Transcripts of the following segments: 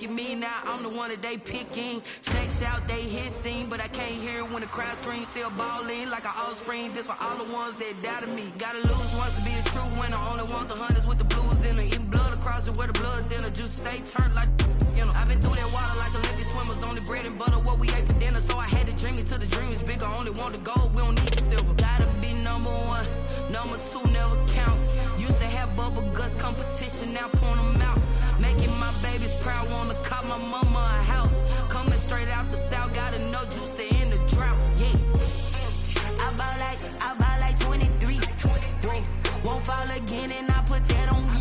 at me now, I'm the one that they picking. Snakes out, they hissing, but I can't hear it when the crowd screams. Still balling like an offspring. This for all the ones that doubted me. Gotta lose once to be a true winner. Only want the hunters with the blues in it. Eating blood across it where the blood dinner. Juice stay turned like, you know. I've been through that water like Olympic swimmers. Only bread and butter what we ate for dinner. So I had to dream it till the dream is bigger. Only want the gold, we don't need the silver. Gotta be number one, number two never count. Used to have bubble guts competition, now point them out. Making my babies proud, wanna cop my mama a house. Coming straight out the south, gotta know juice to end the drought. Yeah, I bought like 23. Won't fall again, and I put that on me.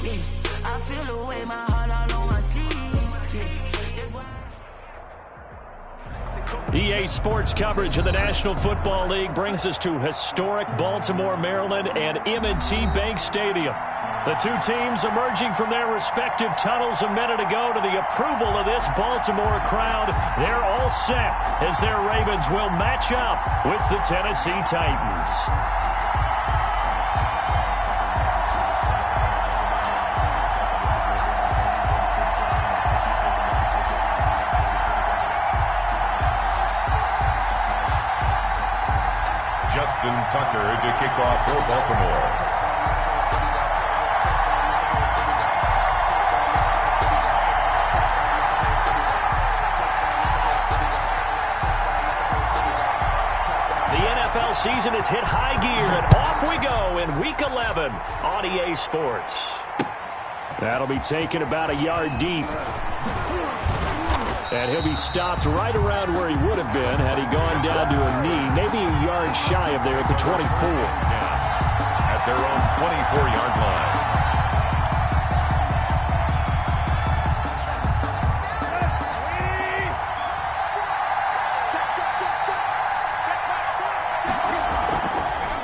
Yeah, I feel the way, my heart all on my sleeve. Yeah, that's why. EA Sports coverage of the National Football League brings us to historic Baltimore, Maryland, and M&T Bank Stadium. The two teams emerging from their respective tunnels a minute ago to the approval of this Baltimore crowd. They're all set as their Ravens will match up with the Tennessee Titans. Justin Tucker to kick off for Baltimore. NFL season has hit high gear, and off we go in Week 11 on EA Sports. That'll be taken about a yard deep. And he'll be stopped right around where he would have been had he gone down to a knee, maybe a yard shy of there at the 24. At their own 24-yard line.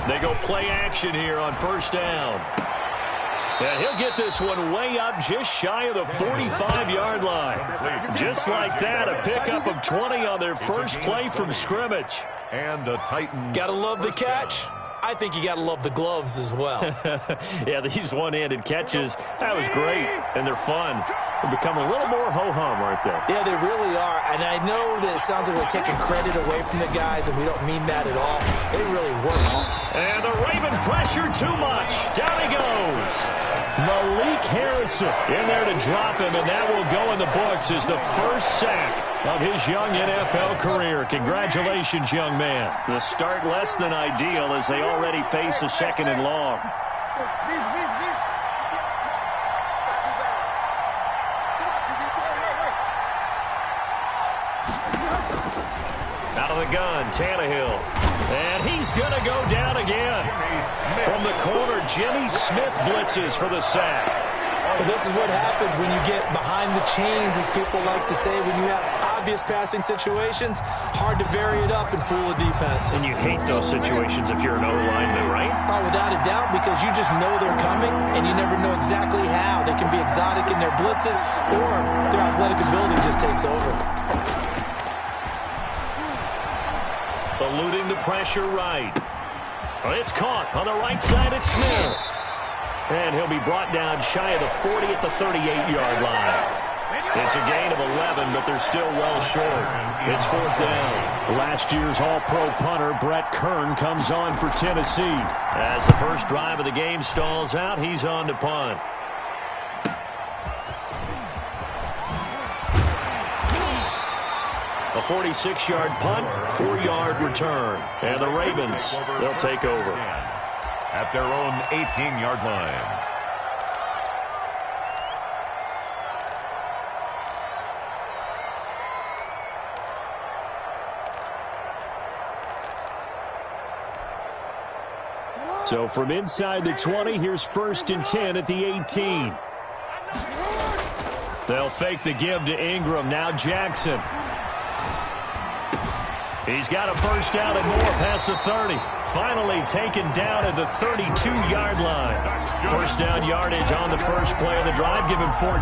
They go play action here on first down. And he'll get this one way up just shy of the 45-yard line. Just like that, a pickup of 20 on their first play from scrimmage. And the Titans. Gotta love the catch. I think you gotta love the gloves as well. Yeah, these one-handed catches, that was great, and they're fun. They become a little more ho-hum, aren't they? Yeah, they really are, and I know that it sounds like we're taking credit away from the guys, and we don't mean that at all. They really work. And the Raven pressure too much. Down he goes. Malik Harrison in there to drop him, and that will go in the books as the first sack of his young NFL career. Congratulations, young man. The start less than ideal as they already face a second and long. Out of the gun, Tannehill. And he's going to go down again. From the corner, Jimmy Smith blitzes for the sack. Well, this is what happens when you get behind the chains, as people like to say, when you have obvious passing situations. Hard to vary it up and fool a defense. And you hate those situations if you're an O-lineman, right? Oh, without a doubt, because you just know they're coming, and you never know exactly how. They can be exotic in their blitzes, or their athletic ability just takes over. Eluding the pressure right. It's caught on the right side at Smith. And he'll be brought down shy of the 40 at the 38-yard line. It's a gain of 11, but they're still well short. It's fourth down. Last year's All-Pro punter Brett Kern comes on for Tennessee. As the first drive of the game stalls out, he's on to punt. A 46-yard punt, 4-yard return. And the Ravens, they'll take over. At their own 18-yard line. So from inside the 20, here's 1st and 10 at the 18. They'll fake the give to Ingram. Now Jackson. He's got a first down and more past the 30. Finally taken down at the 32-yard line. First down yardage on the first play of the drive. Give him 14.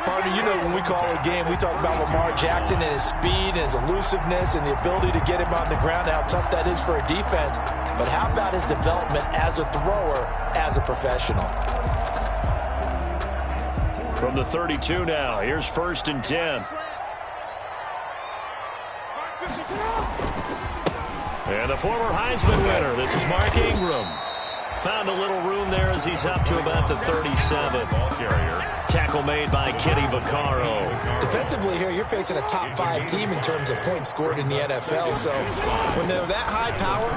Partner, you know when we call a game, we talk about Lamar Jackson and his speed and his elusiveness and the ability to get him on the ground, how tough that is for a defense. But how about his development as a thrower, as a professional? From the 32 now, here's 1st and 10. And the former Heisman winner, this is Mark Ingram. Found a little room there as he's up to about the 37. Ball carrier. Tackle made by Kenny Vaccaro. Defensively here, you're facing a top 5 team in terms of points scored in the NFL. So when they're that high power,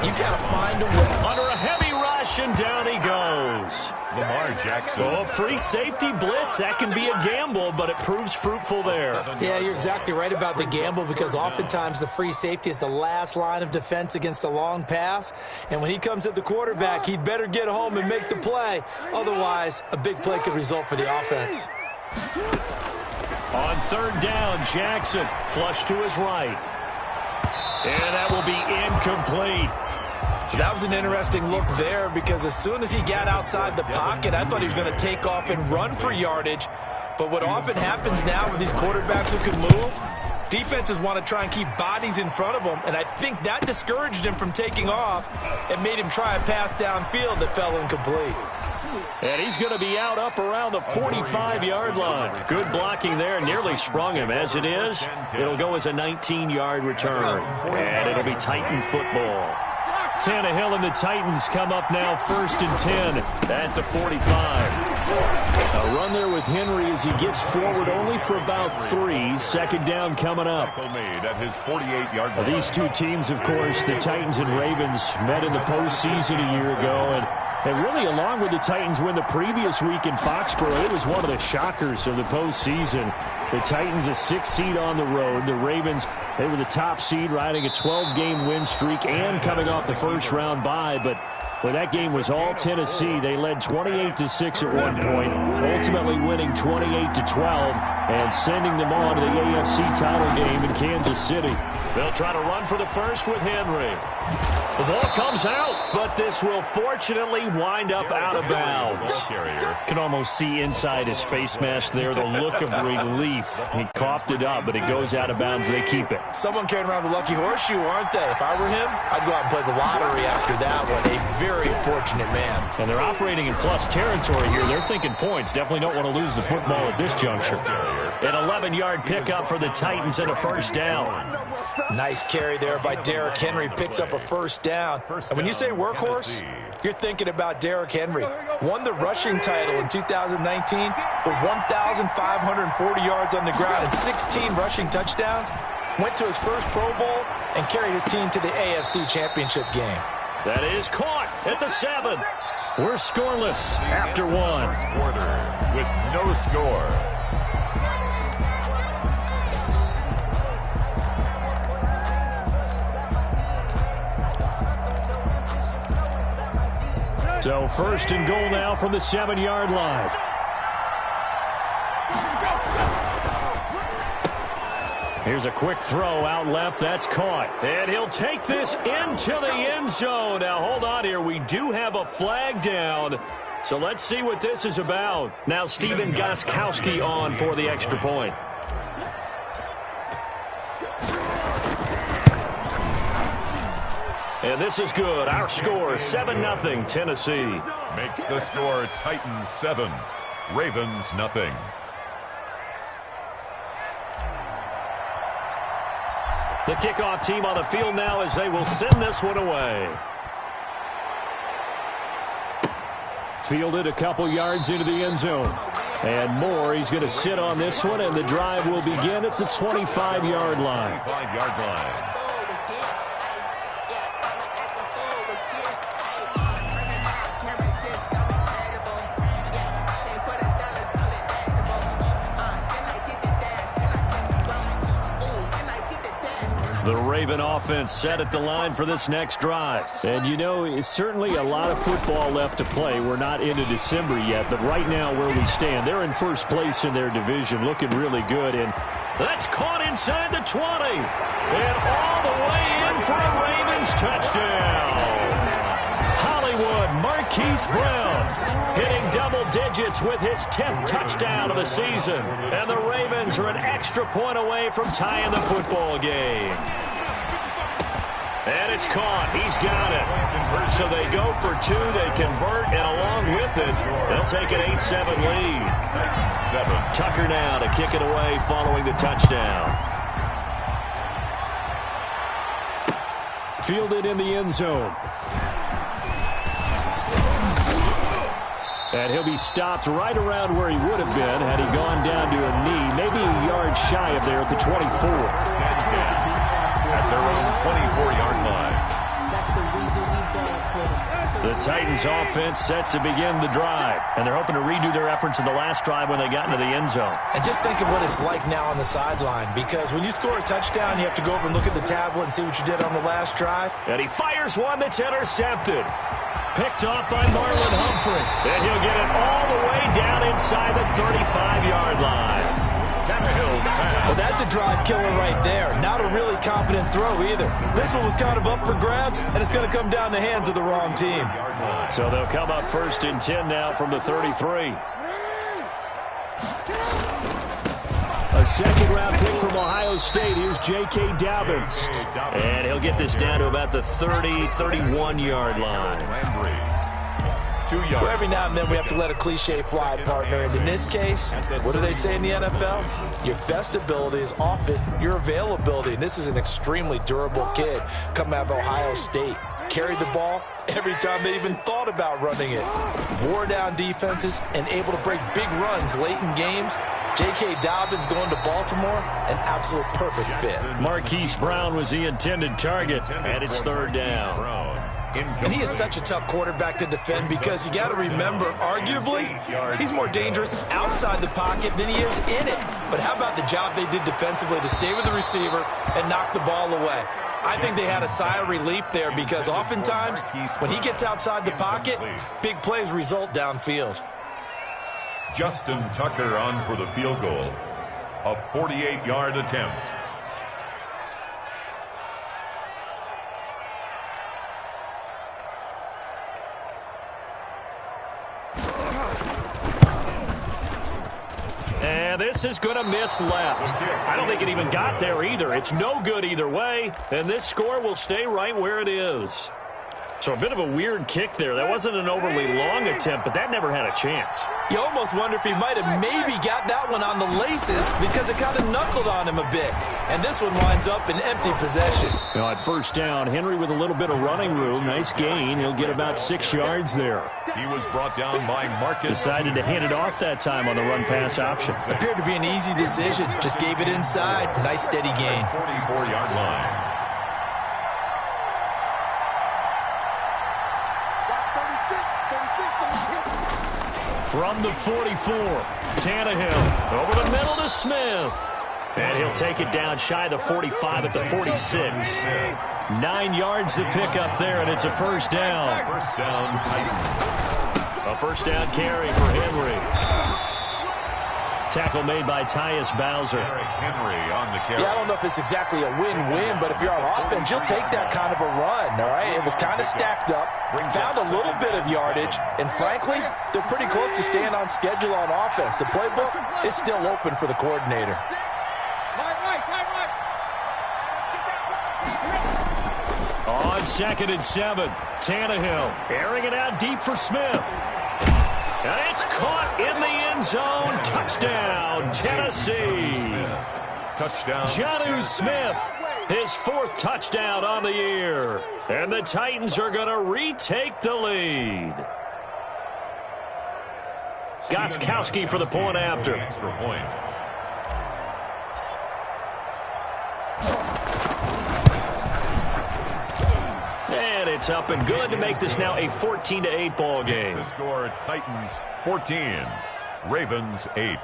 you got to find a way. Under a heavy rush, and down he goes. Lamar Jackson. Oh, free safety blitz. That can be a gamble, but it proves fruitful there. Yeah, you're exactly right about the gamble, because oftentimes the free safety is the last line of defense against a long pass. And when he comes at the quarterback, he'd better get home and make the play. Otherwise, a big play could result for the offense. On 3rd down, Jackson flush to his right. And that will be incomplete. That was an interesting look there, because as soon as he got outside the pocket, I thought he was going to take off and run for yardage. But what often happens now with these quarterbacks who can move, defenses want to try and keep bodies in front of them, and I think that discouraged him from taking off and made him try a pass downfield that fell incomplete. And he's going to be out up around the 45-yard line. Good blocking there, nearly sprung him. As it is, it'll go as a 19-yard return. And it'll be Titan football. Tannehill and the Titans come up now 1st and 10 at the 45. A run there with Henry as he gets forward only for about 3. 2nd down coming up. Made at his 48-yard line. These two teams, of course, the Titans and Ravens, met in the postseason a year ago, and really, along with the Titans win the previous week in Foxborough, it was one of the shockers of the postseason. The Titans a 6th seed on the road. The Ravens, they were the top seed, riding a 12-game win streak and coming off the first-round bye. But when that game was all Tennessee, they led 28-6 at one point, ultimately winning 28-12 and sending them on to the AFC title game in Kansas City. They'll try to run for the first with Henry. The ball comes out, but this will fortunately wind up out of bounds. Can almost see inside his face mask there the look of relief. He coughed it up, but it goes out of bounds. They keep it. Someone carrying around the lucky horseshoe, aren't they? If I were him, I'd go out and play the lottery after that one. A very fortunate man. And they're operating in plus territory here. They're thinking points. Definitely don't want to lose the football at this juncture. An 11-yard pickup for the Titans and a 1st down. Nice carry there by Derrick Henry. Picks up a 1st down. And when you say workhorse, you're thinking about Derrick Henry. Won the rushing title in 2019 with 1,540 yards on the ground and 16 rushing touchdowns. Went to his first Pro Bowl and carried his team to the AFC Championship game. That is caught at the 7. We're scoreless after 1. Quarter with no score. So 1st and goal now from the 7-yard line. Here's a quick throw out left. That's caught. And he'll take this into the end zone. Now, hold on here. We do have a flag down. So let's see what this is about. Now, Steven Gostkowski on for the extra point. And this is good. Our score, 7-0 Tennessee. Makes the score Titans 7, Ravens nothing. The kickoff team on the field now as they will send this one away. Fielded a couple yards into the end zone. And more, he's going to sit on this one, and the drive will begin at the 25-yard line. 25-yard line. The Raven offense set at the line for this next drive. And, you know, it's certainly a lot of football left to play. We're not into December yet, but right now where we stand, they're in first place in their division, looking really good. And that's caught inside the 20. And all the way in for a Ravens touchdown. Hollywood Marquise Brown hitting double digits with his 10th touchdown of the season. And the Ravens are an extra point away from tying the football game. And it's caught. He's got it. So they go for two. They convert, and along with it, they'll take an 8-7 lead. Tucker now to kick it away following the touchdown. Fielded in the end zone. And he'll be stopped right around where he would have been had he gone down to a knee, maybe a yard shy of there at the 24. At their own 24-yard line. That's the reason we ball for them. The Titans offense set to begin the drive, and they're hoping to redo their efforts in the last drive when they got into the end zone. And just think of what it's like now on the sideline, because when you score a touchdown, you have to go over and look at the tablet and see what you did on the last drive. And he fires one that's intercepted. Picked off by Marlon Humphrey. And he'll get it all the way down inside the 35-yard line. Well, that's a drive killer right there. Not a really confident throw either. This one was kind of up for grabs, and it's going to come down the hands of the wrong team. So they'll come up 1st and 10 now from the 33. A second-round pick from Ohio State. Here's J.K. Dobbins. And he'll get this down to about the 31-yard line. 2 yards. Well, every now and then we have to let a cliche fly, partner. And in this case, what do they say in the NFL? Your best ability is often your availability. And this is an extremely durable kid coming out of Ohio State. Carried the ball every time they even thought about running it. Wore down defenses and able to break big runs late in games. J.K. Dobbins going to Baltimore, an absolute perfect fit. Marquise Brown was the intended target, and it's 3rd down. And he is such a tough quarterback to defend because you got to remember, arguably, he's more dangerous outside the pocket than he is in it. But how about the job they did defensively to stay with the receiver and knock the ball away? I think they had a sigh of relief there because oftentimes when he gets outside the pocket, big plays result downfield. Justin Tucker on for the field goal. A 48-yard attempt. And this is going to miss left. I don't think it even got there either. It's no good either way, and this score will stay right where it is. So a bit of a weird kick there. That wasn't an overly long attempt, but that never had a chance. You almost wonder if he might have maybe got that one on the laces because it kind of knuckled on him a bit. And this one winds up in empty possession. Now at 1st down, Henry with a little bit of running room. Nice gain. He'll get about 6 yards there. He was brought down by Marcus. Decided to hand it off that time on the run-pass option. Appeared to be an easy decision. Just gave it inside. Nice steady gain. 44-yard line. From the 44, Tannehill over the middle to Smith. And he'll take it down shy of the 45 at the 46. 9 yards to pick up there, and it's a 1st down. A 1st down carry for Henry. Tackle made by Tyus Bowser. Henry on the carry. Yeah, I don't know if it's exactly a win-win, but if you're on offense, you'll take that kind of a run, all right? It was kind of stacked up, found a little bit of yardage, and frankly, they're pretty close to staying on schedule on offense. The playbook is still open for the coordinator. On 2nd and 7, Tannehill airing it out deep for Smith. And it's caught in the end zone. Touchdown, Tennessee. Touchdown. Jonnu Smith, his 4th touchdown on the year. And the Titans are going to retake the lead. Gostkowski for the point after. Extra point. And it's up and good to make this now a 14-8 ball game. The score, Titans 14, Ravens 8.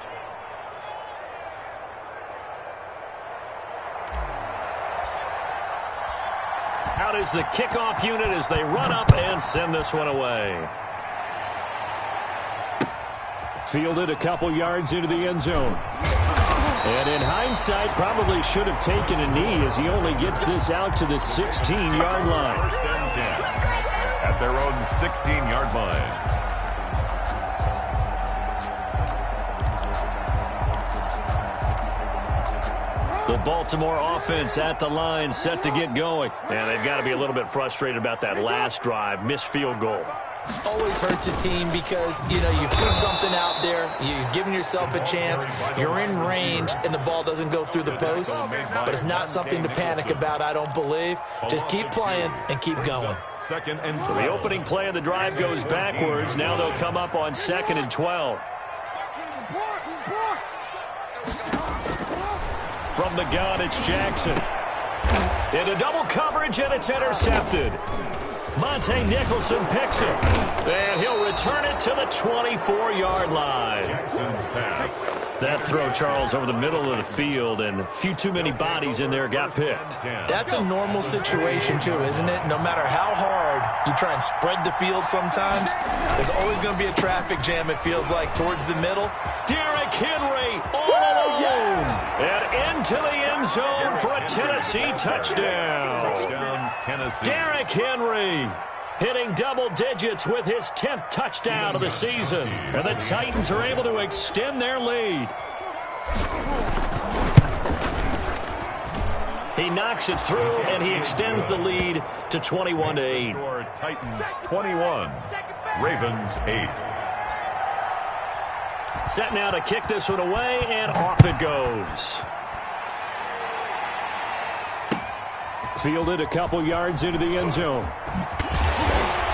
Out is the kickoff unit as they run up and send this one away. Fielded a couple yards into the end zone. And in hindsight, probably should have taken a knee as he only gets this out to the 16-yard line. 1st and 10 at their own 16-yard line. The Baltimore offense at the line, set to get going. And they've got to be a little bit frustrated about that last drive, missed field goal. Always hurts a team because, you put something out there, you're giving yourself a chance, you're in range, and the ball doesn't go through the post. But it's not something to panic about, I don't believe. Just keep playing and keep going. So the opening play of the drive goes backwards. Now they'll come up on 2nd and 12. From the gun, it's Jackson. Into double coverage, and it's intercepted. Monte Nicholson picks it, and he'll return it to the 24-yard line. Jackson's pass. That throw, Charles, over the middle of the field, and a few too many bodies in there got picked. That's a normal situation, too, isn't it? No matter how hard you try and spread the field sometimes, there's always going to be a traffic jam, it feels like, towards the middle. Derrick Henry all alone, and into the end zone for a Tennessee touchdown. Tennessee. Derrick Henry hitting double digits with his 10th touchdown of the season. And the Titans are able to extend their lead. He knocks it through, and he extends the lead to 21-8. Titans 21, Ravens 8. Set now to kick this one away, and off it goes. Fielded a couple yards into the end zone.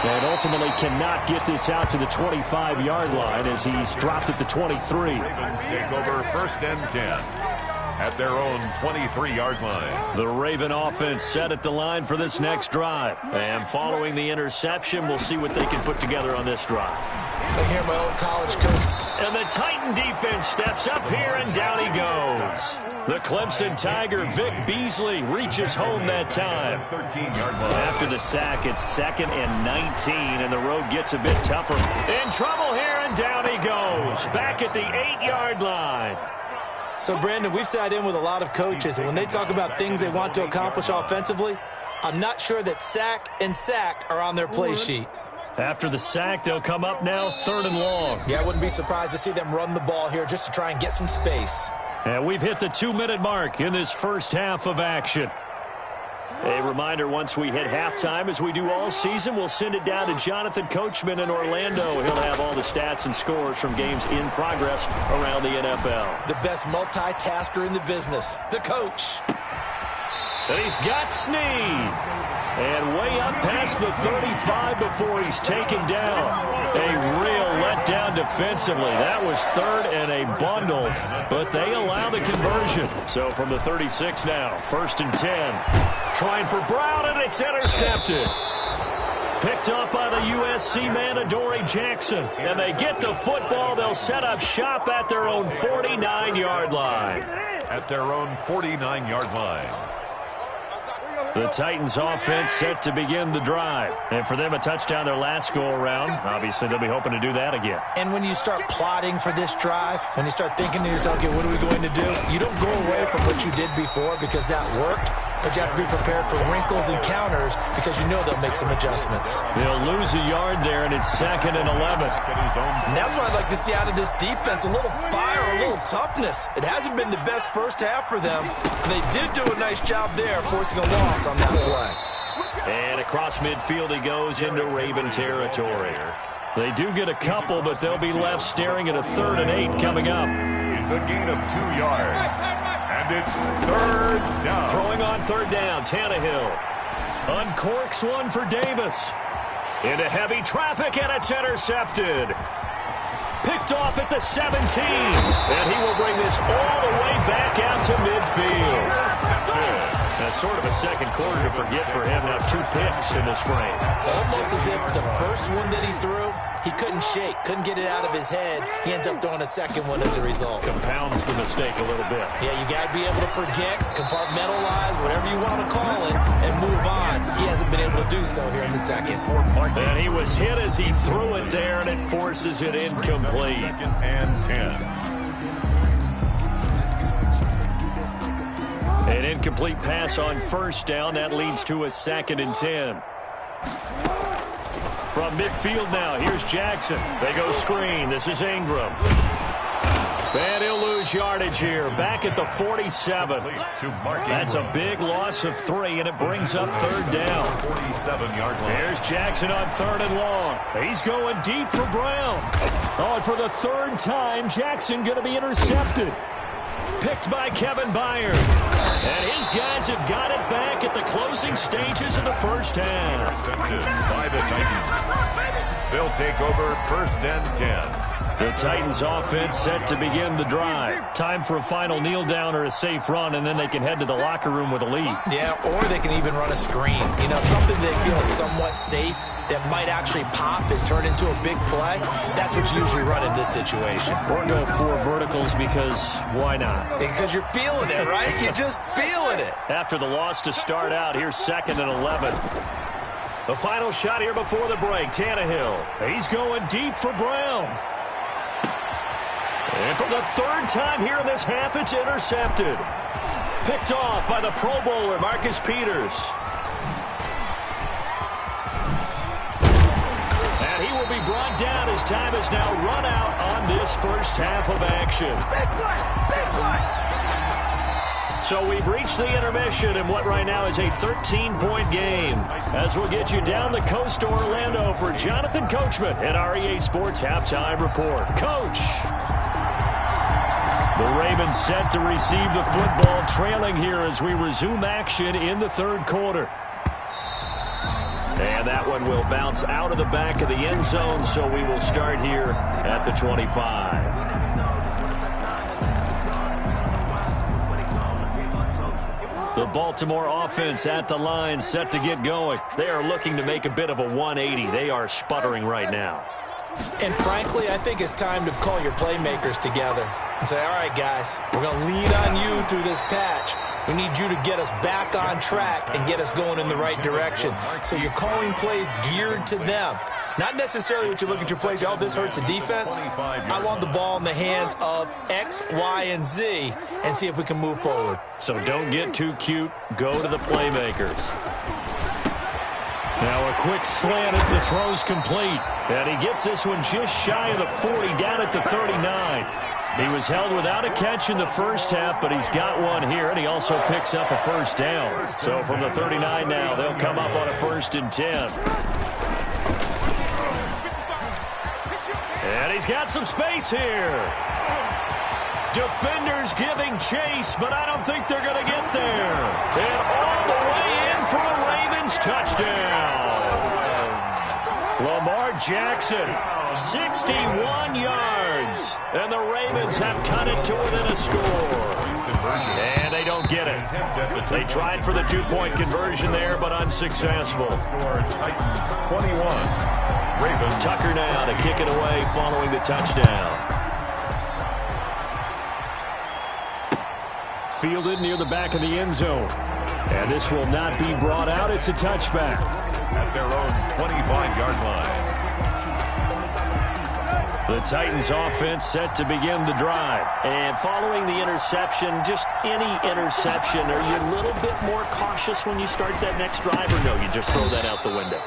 And ultimately cannot get this out to the 25-yard line as he's dropped at the 23. Ravens take over 1st and 10 at their own 23-yard line. The Raven offense set at the line for this next drive. And following the interception, we'll see what they can put together on this drive. I hear my old college coach. And the Titan defense steps up here, and down he goes. The Clemson Tiger, Vic Beasley, reaches home that time. 13-yard line. After the sack, it's 2nd and 19, and the road gets a bit tougher. In trouble here, and down he goes. Back at the 8-yard line. So, Brandon, we've sat in with a lot of coaches, and when they talk about things they want to accomplish offensively, I'm not sure that sack and sack are on their play sheet. After the sack, they'll come up now 3rd and long. Yeah, I wouldn't be surprised to see them run the ball here just to try and get some space. And we've hit the 2-minute mark in this first half of action. A reminder, once we hit halftime, as we do all season, we'll send it down to Jonathan Coachman in Orlando. He'll have all the stats and scores from games in progress around the NFL. The best multitasker in the business, the coach. And he's got Snead. And way up past the 35 before he's taken down. A real letdown defensively. That was 3rd and a bundle, but they allow the conversion. So from the 36 now, 1st and 10. Trying for Brown, and it's intercepted. Picked up by the USC man, Adoree Jackson. And they get the football. They'll set up shop at their own 49-yard line. At their own 49-yard line. The Titans offense set to begin the drive. And for them, a touchdown their last go-around. Obviously, they'll be hoping to do that again. And when you start plotting for this drive, when you start thinking to yourself, okay, what are we going to do? You don't go away from what you did before because that worked. But you have to be prepared for wrinkles and counters because you know they'll make some adjustments. They'll lose a yard there, and it's 2nd and 11. And that's what I'd like to see out of this defense, a little fire, a little toughness. It hasn't been the best first half for them. They did do a nice job there, forcing a loss on that play. And across midfield he goes into Raven territory. They do get a couple, but they'll be left staring at a 3rd and 8 coming up. It's a gain of 2 yards. And it's 3rd down. Throwing on 3rd down, Tannehill. Uncorks one for Davis. Into heavy traffic, and it's intercepted. Picked off at the 17. And he will bring this all the way back out to midfield. That's sort of a second quarter to forget for him. Now 2 picks in this frame. Almost as if the first one that he threw, he couldn't shake, couldn't get it out of his head. He ends up throwing a second one as a result. Compounds the mistake a little bit. Yeah, you got to be able to forget, compartmentalize, whatever you want to call it, and move on. He hasn't been able to do so here in the second. And he was hit as he threw it there, and it forces it incomplete. 2nd and 10. An incomplete pass on 1st down. That leads to a 2nd and 10. From midfield now, here's Jackson. They go screen. This is Ingram. And he'll lose yardage here, back at the 47. That's a big loss of 3, and it brings up third down. 47-yard line. Here's Jackson on 3rd and long. He's going deep for Brown. Oh, and for the 3rd time, Jackson going to be intercepted. Picked by Kevin Byard. And his guys have got it back at the closing stages of the first half. Intercepted by the Titans. They'll take over 1st and 10. The Titans offense set to begin the drive. Time for a final kneel down or a safe run, and then they can head to the locker room with a lead. Yeah, or they can even run a screen. You know, something they feel somewhat safe that might actually pop and turn into a big play. That's what you usually run in this situation. Or go 4 verticals because why not? Because you're feeling it, right? You're just feeling it. After the loss to start out, here's 2nd and 11. The final shot here before the break, Tannehill. He's going deep for Brown. And for the 3rd time here in this half, it's intercepted. Picked off by the Pro Bowler, Marcus Peters. And he will be brought down as time is now run out on this first half of action. So we've reached the intermission in what right now is a 13-point game. As we'll get you down the coast to Orlando for Jonathan Coachman at our EA Sports Halftime Report. Coach. The Ravens set to receive the football, trailing here as we resume action in the 3rd quarter. And that one will bounce out of the back of the end zone, so we will start here at the 25. The Baltimore offense at the line, set to get going. They are looking to make a bit of a 180. They are sputtering right now. And frankly, I think it's time to call your playmakers together and say, all right, guys, we're going to lean on you through this patch. We need you to get us back on track and get us going in the right direction. So you're calling plays geared to them. Not necessarily what you look at your plays, oh, this hurts the defense. I want the ball in the hands of X, Y, and Z and see if we can move forward. So don't get too cute. Go to the playmakers. Now a quick slant as the throw's complete. And he gets this one just shy of the 40, down at the 39. He was held without a catch in the first half, but he's got one here, and he also picks up a first down. So from the 39 now, they'll come up on a 1st and 10. And he's got some space here. Defenders giving chase, but I don't think they're going to get there. And all the way in for a Ravens touchdown. Lamar Jackson, 61 yards. And the Ravens have cut it to within a score. And they don't get it. They tried for the 2-point conversion there, but unsuccessful. Titans 21. Ravens. Tucker now to kick it away following the touchdown. Fielded near the back of the end zone. And this will not be brought out. It's a touchback. At their own 25-yard line. The Titans offense set to begin the drive. And following the interception, just any interception, are you a little bit more cautious when you start that next drive, or no, you just throw that out the window?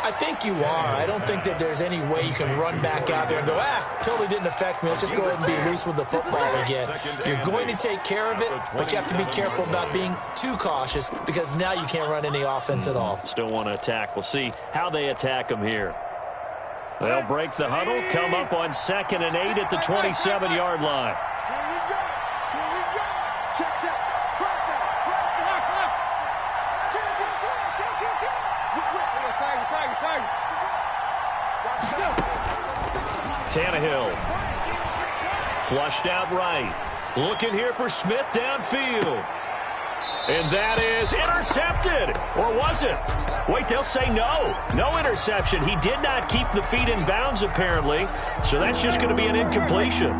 I think you are. I don't think that there's any way you can run back out there and go, totally didn't affect me. Let's just go ahead and be loose with the football again. You're going to take care of it, but you have to be careful about being too cautious because now you can't run any offense at all. Still want to attack. We'll see how they attack them here. They'll break the huddle, come up on 2nd and 8 at the 27-yard line. Tannehill. Flushed out right. Looking here for Smith downfield. And that is intercepted. Or was it? Wait, they'll say no. No interception. He did not keep the feet in bounds, apparently. So that's just going to be an incompletion.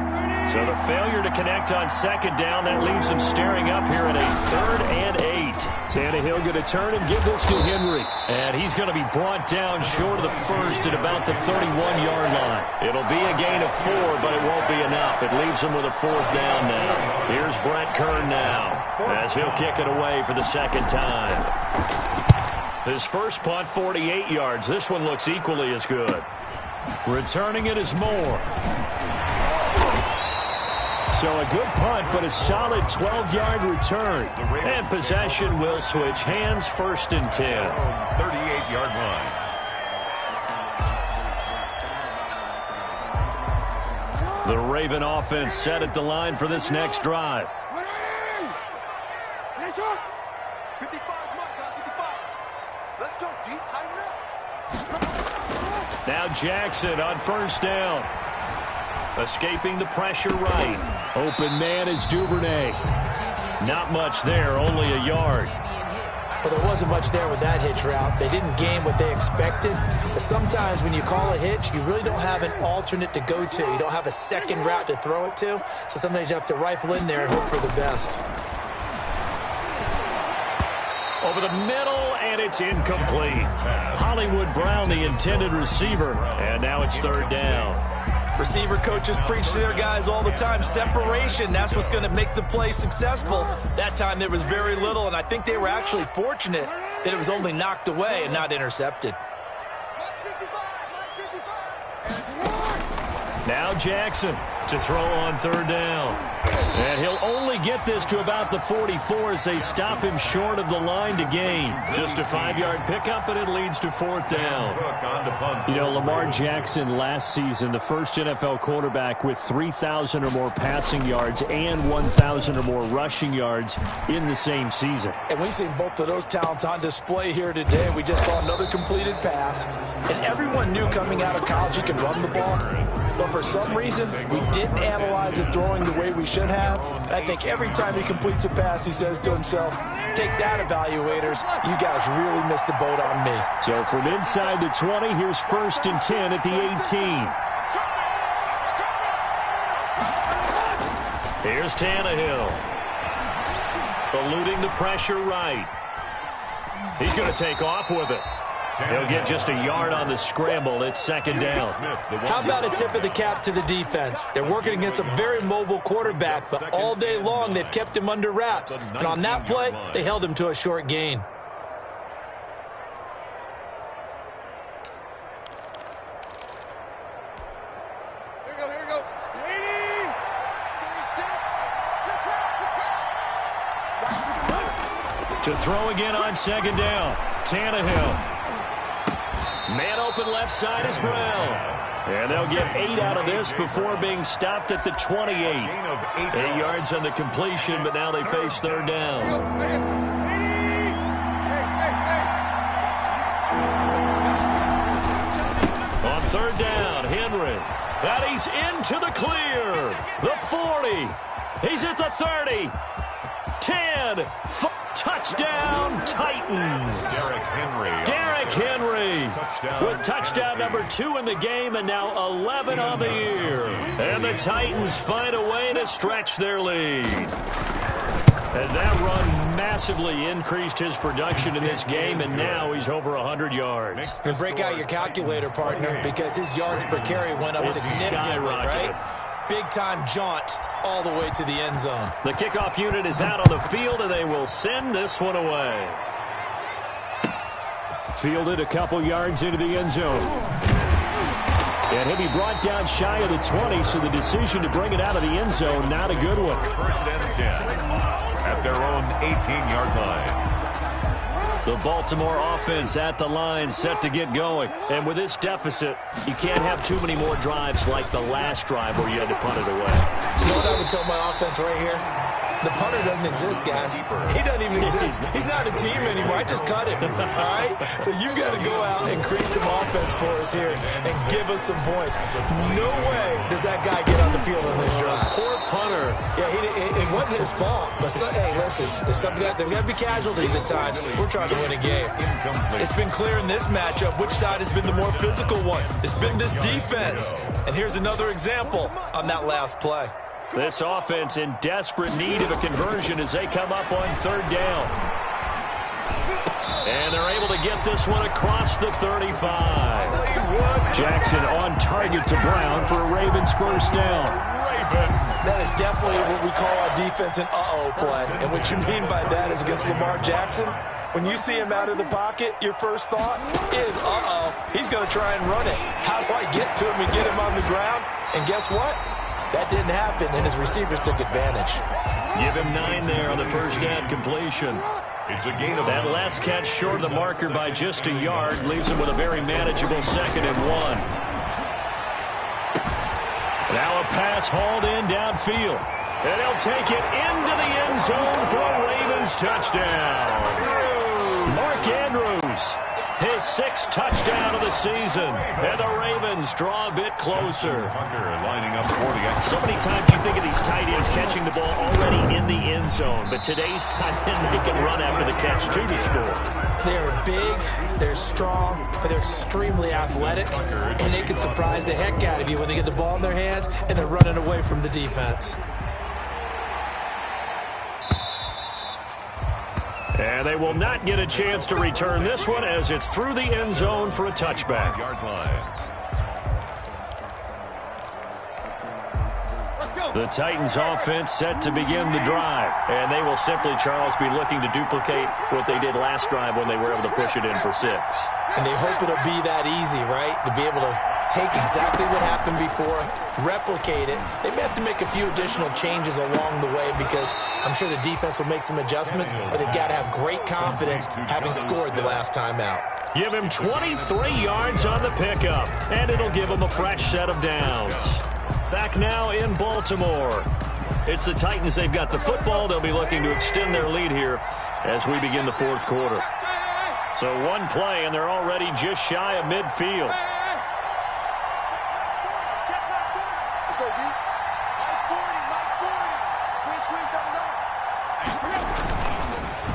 So the failure to connect on 2nd down, that leaves him staring up here at a 3rd and 8. Tannehill going to turn and give this to Henry. And he's going to be brought down short of the 1st at about the 31-yard line. It'll be a gain of 4, but it won't be enough. It leaves him with a 4th down now. Here's Brett Kern now as he'll kick it away for the 2nd time. His first punt, 48 yards. This one looks equally as good. Returning it is Moore. So a good punt, but a solid 12-yard return. And possession will switch hands, 1st and 10. 38-yard line. The Raven offense set at the line for this next drive. Now Jackson on 1st down. Escaping the pressure right. Open man is Duvernay. Not much there, only a yard. But there wasn't much there with that hitch route. They didn't gain what they expected. But sometimes when you call a hitch, you really don't have an alternate to go to. You don't have a second route to throw it to. So sometimes you have to rifle in there and hope for the best. Over the middle, and it's incomplete. Hollywood Brown, the intended receiver. And now it's 3rd down. Receiver coaches preach to their guys all the time. Separation, that's what's going to make the play successful. That time there was very little, and I think they were actually fortunate that it was only knocked away and not intercepted. Now Jackson to throw on 3rd down. And he'll only get this to about the 44 as they stop him short of the line to gain. Just a 5-yard pickup, and it leads to 4th down. You know, Lamar Jackson last season, the first NFL quarterback with 3,000 or more passing yards and 1,000 or more rushing yards in the same season. And we've seen both of those talents on display here today. We just saw another completed pass. And everyone knew coming out of college he could run the ball. But for some reason, we didn't analyze it throwing the way we should have. And I think every time he completes a pass, he says to himself, take that, evaluators. You guys really missed the boat on me. So from inside the 20, here's 1st and 10 at the 18. Here's Tannehill. Eluding the pressure right. He's going to take off with it. He'll get just a yard on the scramble. It's 2nd down. How about a tip of the cap to the defense? They're working against a very mobile quarterback, but all day long they've kept him under wraps. And on that play, they held him to a short gain. Here we go. To throw again on 2nd down. Tannehill. Man open left side is Brown. And they'll get 8 out of this before being stopped at the 28. 8 yards on the completion, but now they face 3rd down. On 3rd down, Henry. And he's into the clear. The 40. He's at the 30. 10. Touchdown, Titans. Derrick Henry with touchdown number 2 in the game and now 11 on the year. And the Titans find a way to stretch their lead. And that run massively increased his production in this game, and now he's over 100 yards. And break out your calculator, partner, because his yards per carry went up significantly, right? Big-time jaunt all the way to the end zone. The kickoff unit is out on the field, and they will send this one away. Fielded a couple yards into the end zone. And he'll be brought down shy of the 20, so the decision to bring it out of the end zone, not a good one. 1st and 10 at their own 18-yard line. The Baltimore offense at the line, set to get going. And with this deficit, you can't have too many more drives like the last drive where you had to punt it away. You know what I would tell my offense right here? The punter doesn't exist, guys. He doesn't even exist. He's not a team anymore. I just cut him, all right? So you've got to go out and create some offense for us here and give us some points. No way does that guy get on the field on this drive. Poor punter. Yeah, it wasn't his fault. But, hey, listen, there's got to be casualties at times. We're trying to win a game. It's been clear in this matchup which side has been the more physical one. It's been this defense. And here's another example on that last play. This offense in desperate need of a conversion as they come up on 3rd down. And they're able to get this one across the 35. Jackson on target to Brown for a Ravens 1st down. That is definitely what we call our defense an uh-oh play. And what you mean by that is against Lamar Jackson, when you see him out of the pocket, your first thought is, uh-oh, he's going to try and run it. How do I get to him and get him on the ground? And guess what? That didn't happen, and his receivers took advantage. Give him 9 there on the first down completion. It's a gain of that last catch short of the marker by just a yard leaves him with a very manageable 2nd and 1. Now a pass hauled in downfield. And he'll take it into the end zone for a Ravens touchdown. Mark Andrews, his 6th touchdown of the season. And the Ravens draw a bit closer. Lining up 40. So many times you think of these tight ends catching the ball already in the end zone. But today's tight end, they can run after the catch, too, to score. They're big, they're strong, but they're extremely athletic. And they can surprise the heck out of you when they get the ball in their hands and they're running away from the defense. And they will not get a chance to return this one as it's through the end zone for a touchback. The Titans offense set to begin the drive. And they will simply, Charles, be looking to duplicate what they did last drive when they were able to push it in for 6. And they hope it'll be that easy, right? To be able to take exactly what happened before, replicate it. They may have to make a few additional changes along the way because I'm sure the defense will make some adjustments, but they've got to have great confidence having scored the last time out. Give him 23 yards on the pickup, and it'll give him a fresh set of downs. Back now in Baltimore. It's the Titans. They've got the football. They'll be looking to extend their lead here as we begin the 4th quarter. So one play, and they're already just shy of midfield.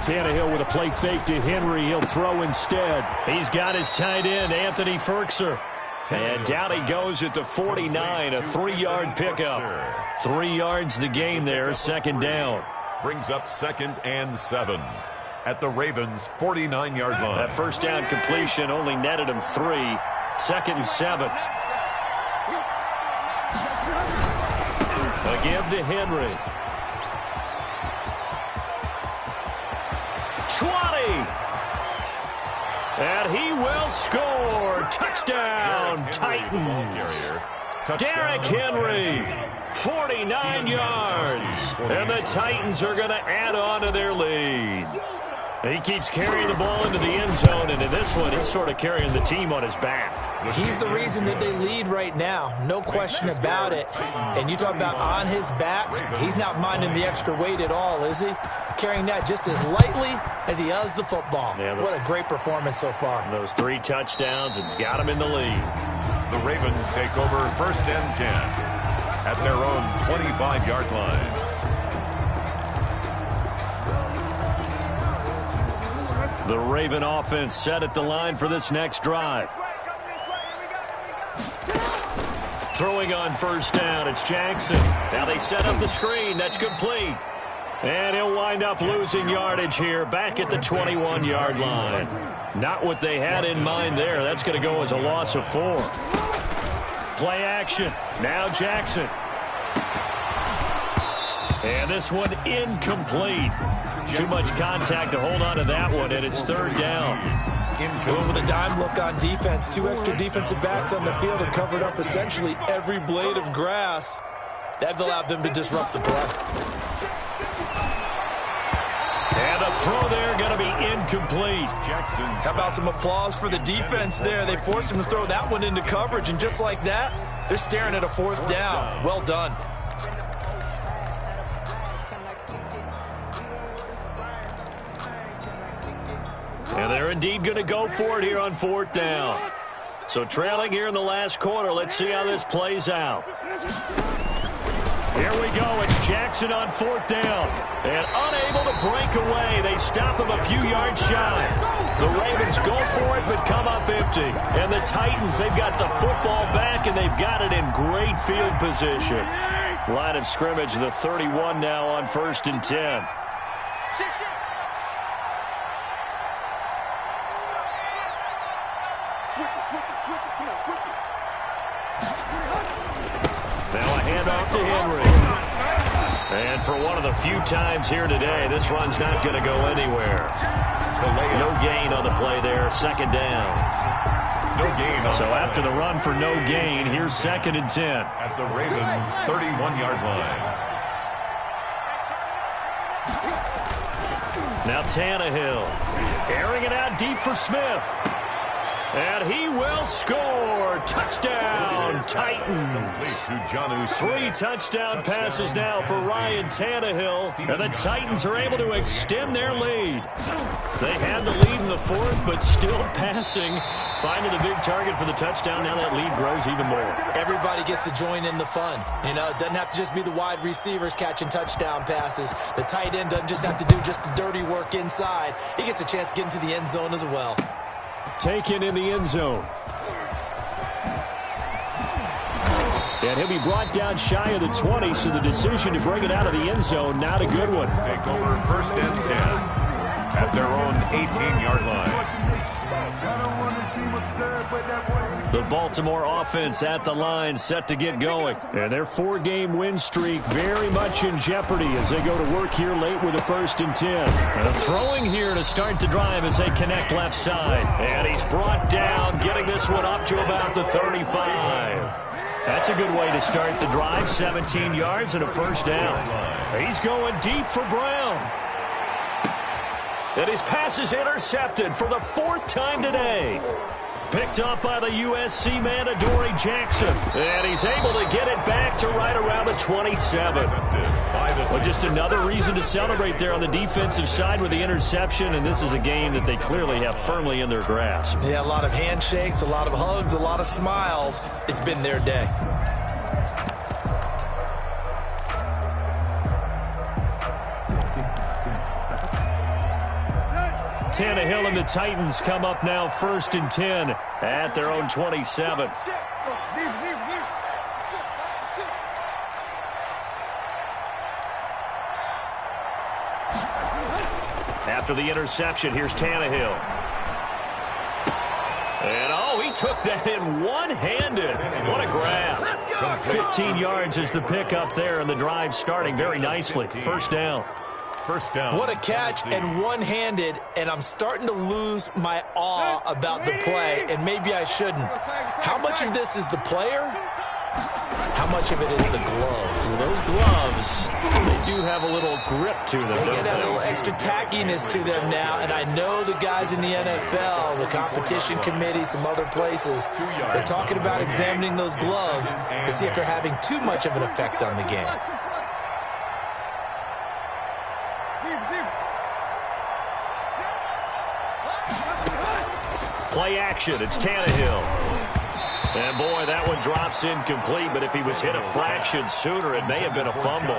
Tannehill with a play fake to Henry. He'll throw instead. He's got his tight end, Anthony Ferkser. And down he goes at the 49, a 3-yard pickup. 3 yards the gain there, 2nd down. Brings up 2nd and 7 at the Ravens' 49-yard line. That first down completion only netted him 3. 2nd and 7. A give to Henry. 20. And he will score. Touchdown, Titans. Derrick Henry, 49 yards. And the Titans are going to add on to their lead. He keeps carrying the ball into the end zone, and in this one, he's sort of carrying the team on his back. He's the reason that they lead right now, no question about it. And you talk about on his back, he's not minding the extra weight at all, is he? Carrying that just as lightly as he does the football. Yeah, what a great performance so far. Those 3 touchdowns, it's got him in the lead. The Ravens take over 1st and 10 at their own 25-yard line. The Raven offense set at the line for this next drive. Throwing on 1st down, it's Jackson. Now they set up the screen. That's complete. And he'll wind up losing yardage here back at the 21-yard line. Not what they had in mind there. That's going to go as a loss of 4. Play action. Now Jackson. And this one incomplete. Too much contact to hold on to that one, and it's 3rd down. Going with a dime look on defense. 2 extra defensive backs on the field and covered up essentially every blade of grass. That allowed them to disrupt the play. And a throw there going to be incomplete. Jackson. How about some applause for the defense there? They forced him to throw that one into coverage, and just like that, they're staring at a 4th down. Well done. And they're indeed going to go for it here on 4th down. So trailing here in the last quarter. Let's see how this plays out. Here we go. It's Jackson on 4th down. And unable to break away. They stop him a few yards shy. The Ravens go for it but come up empty. And the Titans, they've got the football back and they've got it in great field position. Line of scrimmage, the 31 now on 1st and 10. Now a handoff to Henry. And for one of the few times here today, this run's not going to go anywhere. No gain on the play there, 2nd down. No gain. So after the run for no gain, here's 2nd and 10. At the Ravens' 31-yard line. Now Tannehill airing it out deep for Smith. And he will score. Touchdown, Titans. 3 touchdown passes now for Ryan Tannehill. And the Titans are able to extend their lead. They had the lead in the 4th, but still passing. Finding the big target for the touchdown. Now that lead grows even more. Everybody gets to join in the fun. You know, it doesn't have to just be the wide receivers catching touchdown passes. The tight end doesn't just have to do just the dirty work inside. He gets a chance to get into the end zone as well. Taken in the end zone. And he'll be brought down shy of the 20, so the decision to bring it out of the end zone, not a good one. Take over 1st and 10 at their own 18-yard line. The Baltimore offense at the line, set to get going. And their 4-game win streak very much in jeopardy as they go to work here late with a 1st and 10. And throwing here to start the drive as they connect left side. And he's brought down, getting this one up to about the 35. That's a good way to start the drive. 17 yards and a 1st down. He's going deep for Brown. And his pass is intercepted for the 4th time today. Picked up by the USC man, Adoree Jackson. And he's able to get it back to right around the 27. Well, just another reason to celebrate there on the defensive side with the interception. And this is a game that they clearly have firmly in their grasp. Yeah, a lot of handshakes, a lot of hugs, a lot of smiles. It's been their day. Tannehill and the Titans come up now 1st and 10 at their own 27. After the interception, here's Tannehill. And, oh, he took that in one-handed. What a grab. 15 yards is the pickup there, and the drive starting very nicely. 1st down. What a catch and one-handed, and I'm starting to lose my awe about the play, and maybe I shouldn't. How much of this is the player? How much of it is the glove? Well, those gloves, they do have a little grip to them. They get a little extra tackiness to them now, and I know the guys in the NFL, the competition committee, some other places, they're talking about examining those gloves to see if they're having too much of an effect on the game. Play action, it's Tannehill. And, boy, that one drops incomplete, but if he was hit a fraction sooner, it may have been a fumble.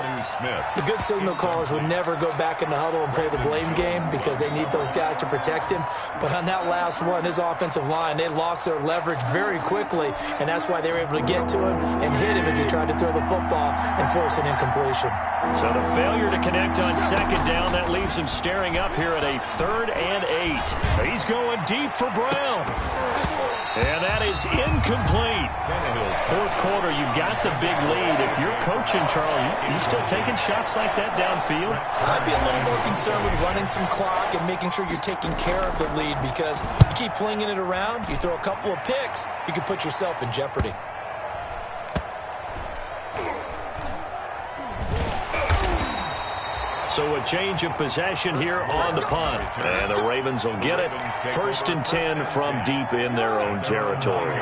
The good signal callers would never go back in the huddle and play the blame game because they need those guys to protect him. But on that last one, his offensive line, they lost their leverage very quickly, and that's why they were able to get to him and hit him as he tried to throw the football and force an incompletion. So the failure to connect on 2nd down, that leaves him staring up here at a 3rd and 8. He's going deep for Brown. And that is incomplete. 4th quarter, you've got the big lead. If you're coaching, Charles, you still taking shots like that downfield? I'd be a little more concerned with running some clock and making sure you're taking care of the lead, because you keep flinging it around, you throw a couple of picks, you can put yourself in jeopardy. So a change of possession here on the punt. And the Ravens will get it. 1st and 10 from deep in their own territory.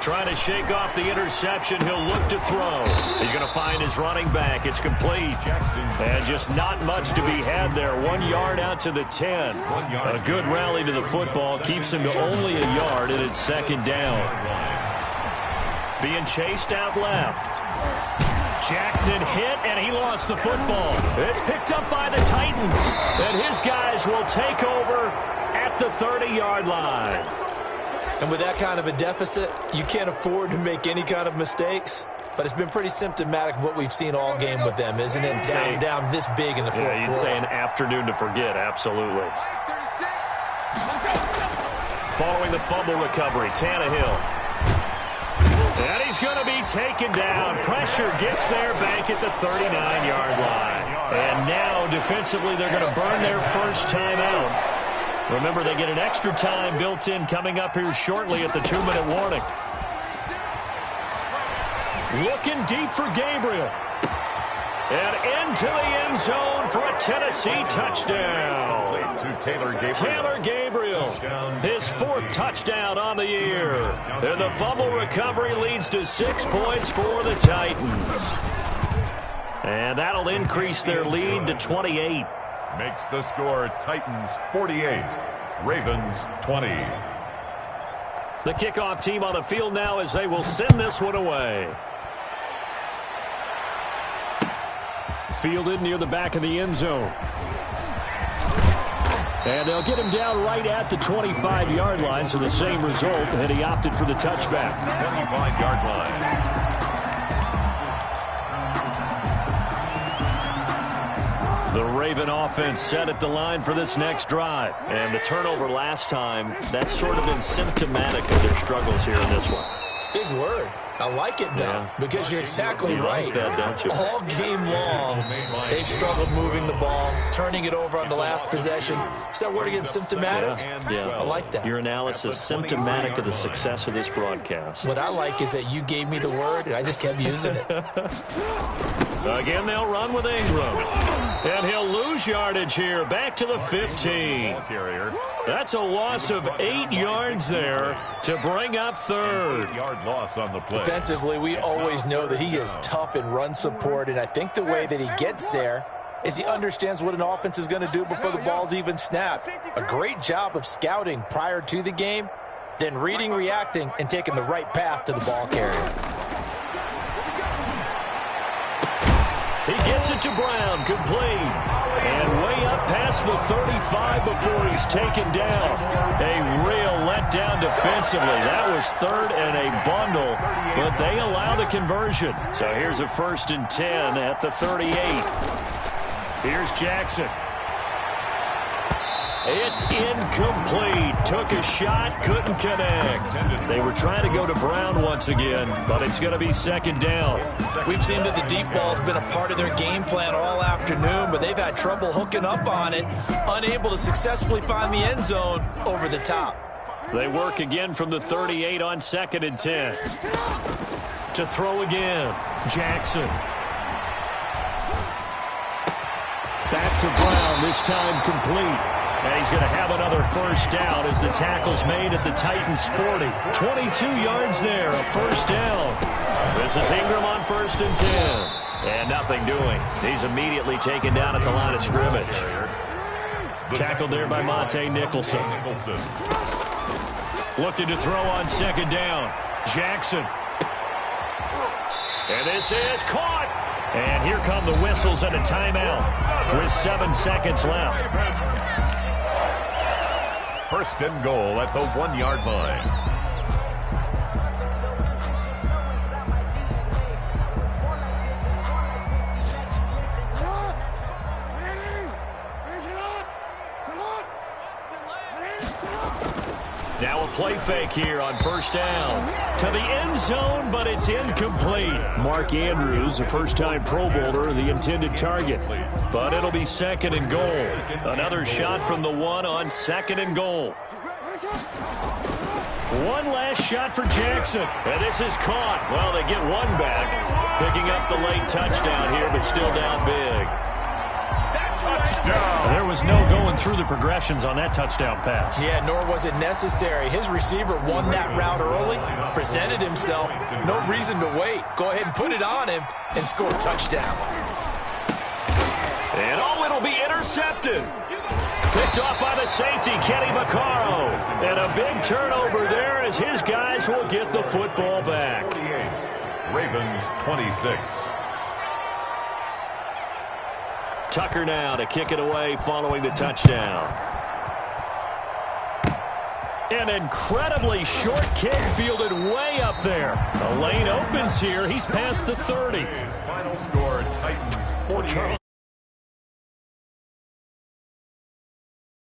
Trying to shake off the interception. He'll look to throw. He's going to find his running back. It's complete. And just not much to be had there. 1 yard out to the 10. A good rally to the football. Keeps him to only a yard, and it's 2nd down. Being chased out left. Jackson hit, and he lost the football. It's picked up by the Titans. And his guys will take over at the 30-yard line. And with that kind of a deficit, you can't afford to make any kind of mistakes. But it's been pretty symptomatic of what we've seen all game with them, isn't it? Down this big in the 4th quarter. Yeah, you'd say an afternoon to forget, absolutely. Following the fumble recovery, Tannehill. And he's going to be taken down. Pressure gets there back at the 39-yard line. And now, defensively, they're going to burn their first timeout. Remember, they get an extra time built in coming up here shortly at the 2-minute warning. Looking deep for Gabriel. And into the end zone for a Tennessee touchdown. Taylor Gabriel, his 4th touchdown on the year. And the fumble recovery leads to 6 points for the Titans. And that'll increase their lead to 28. Makes the score Titans 48, Ravens 20. The kickoff team on the field now as they will send this one away. Fielded near the back of the end zone. And they'll get him down right at the 25-yard line, so the same result, and he opted for the touchback. 25-yard line. The Raven offense set at the line for this next drive. And the turnover last time, that's sort of been symptomatic of their struggles here in this one. Big word. I like it, though, because you're exactly right. Like that, don't you? All game long, they've struggled moving the ball, turning it over on the last possession. Is that word again, symptomatic? Yeah. I like that. Your analysis, symptomatic of the success of this broadcast. What I like is that you gave me the word, and I just kept using it. Again, they'll run with Ingram. And he'll lose yardage here, back to the 15. That's a loss of 8 yards there to bring up 3rd. Yard loss on the play. Defensively, we always know that he is tough in run support, and I think the way that he gets there is he understands what an offense is going to do before the ball's even snapped. A great job of scouting prior to the game, then reading, reacting, and taking the right path to the ball carrier. He gets it to Brown, complete. And way up past the 35 before he's taken down. A real letdown defensively. That was 3rd and a bundle, but they allow the conversion. So here's a 1st and 10 at the 38. Here's Jackson. It's incomplete. Took a shot, couldn't connect. They were trying to go to Brown once again, but it's going to be 2nd down. We've seen that the deep ball's been a part of their game plan all afternoon, but they've had trouble hooking up on it, unable to successfully find the end zone over the top. They work again from the 38 on 2nd and 10. To throw again, Jackson. Back to Brown, this time complete. And he's going to have another 1st down as the tackle's made at the Titans' 40. 22 yards there, a 1st down. This is Ingram on 1st and 10. And nothing doing. He's immediately taken down at the line of scrimmage. Tackled there by Monte Nicholson. Looking to throw on 2nd down. Jackson. And this is caught. And here come the whistles and a timeout with 7 seconds left. 1st and goal at the 1-yard line. Now a play fake here on 1st down. To the end zone, but it's incomplete. Mark Andrews, a first-time Pro Bowler, the intended target. But it'll be 2nd and goal. Another shot from the 1 on 2nd and goal. One last shot for Jackson. And this is caught. Well, they get one back. Picking up the late touchdown here, but still down big. Touchdown. There was no going through the progressions on that touchdown pass. Yeah, nor was it necessary. His receiver won that route early, presented himself. No reason to wait. Go ahead and put it on him and score a touchdown. And it'll be intercepted. Picked off by the safety, Kenny Vaccaro. And a big turnover there as his guys will get the football back. Ravens 26. Tucker now to kick it away following the touchdown. An incredibly short kick fielded way up there. The lane opens here. He's past the 30. Final score, Titans 48.